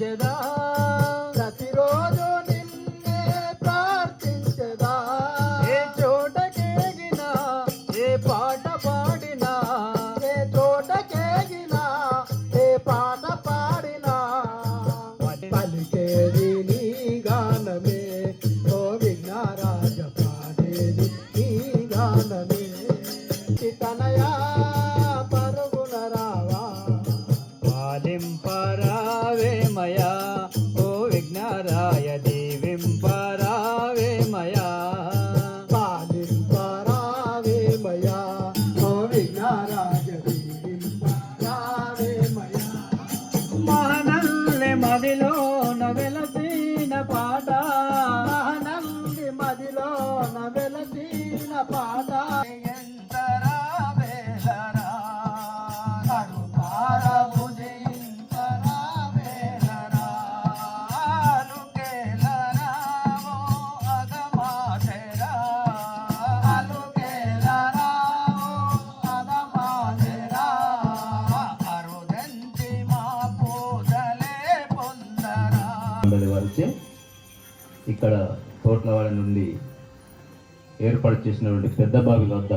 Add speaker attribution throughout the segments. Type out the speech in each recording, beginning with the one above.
Speaker 1: స్తుతించెదా ప్రతిరోజు నిన్నే ప్రార్థించెదా ఏ చోటకేగినా ఏ పాట పాడినా ఏ చోటకేగినా ఏ పాట పాడినా పలికేది నీ గానమే ఓ విఘ్నరాజ పాడేది నీ గానమే తనయా పరుగున రావా పాలింపరావేమయా ఓ విఘ్నరాయ దీవింపరావేమయా పాలింపరావేమయా ఓ విఘ్నరాయ దీవింపరావేమయా మహనల్లి మదిలోన వెలసిన పాట మహనల్లి మదిలోన వెలసిన పాట
Speaker 2: వారిచే ఇక్కడ తోట్లవాడ నుండి ఏర్పాటు చేసినటువంటి పెద్ద బావి వద్ద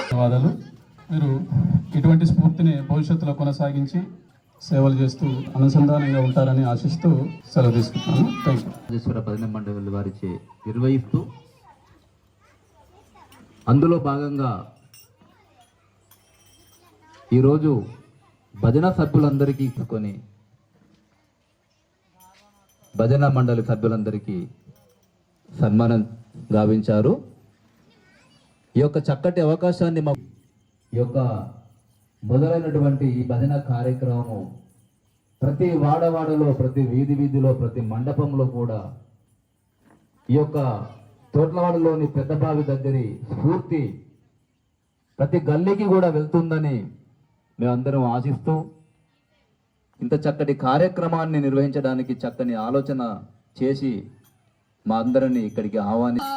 Speaker 3: ధన్యవాదాలు. మీరు ఇటువంటి స్ఫూర్తిని భవిష్యత్తులో కొనసాగించి సేవలు చేస్తూ అనుసంధానంగా ఉంటారని ఆశిస్తూ సెలవు తీసుకుంటున్నాను. Thank you.
Speaker 2: రాజేశ్వర భజన మండలి వారిచే నిర్వహిస్తూ అందులో భాగంగా ఈరోజు భజన సభ్యులందరికీ తీసుకొని భజన మండలి సభ్యులందరికీ సన్మానం గావించారు. ఈ యొక్క చక్కటి అవకాశాన్ని ఈ యొక్క మొదలైనటువంటి ఈ భజన కార్యక్రమము ప్రతి వాడవాడలో, ప్రతి వీధిలో, ప్రతి మండపంలో కూడా ఈ యొక్క తోట్లవాడలోని పెద్దబావి దగ్గరి స్ఫూర్తి ప్రతి గల్లీకి కూడా వెళ్తుందని మేమందరం ఆశిస్తూ ఇంత చక్కటి కార్యక్రమాన్ని నిర్వహించడానికి చక్కని ఆలోచన చేసి మా అందరినీ ఇక్కడికి ఆహ్వానించి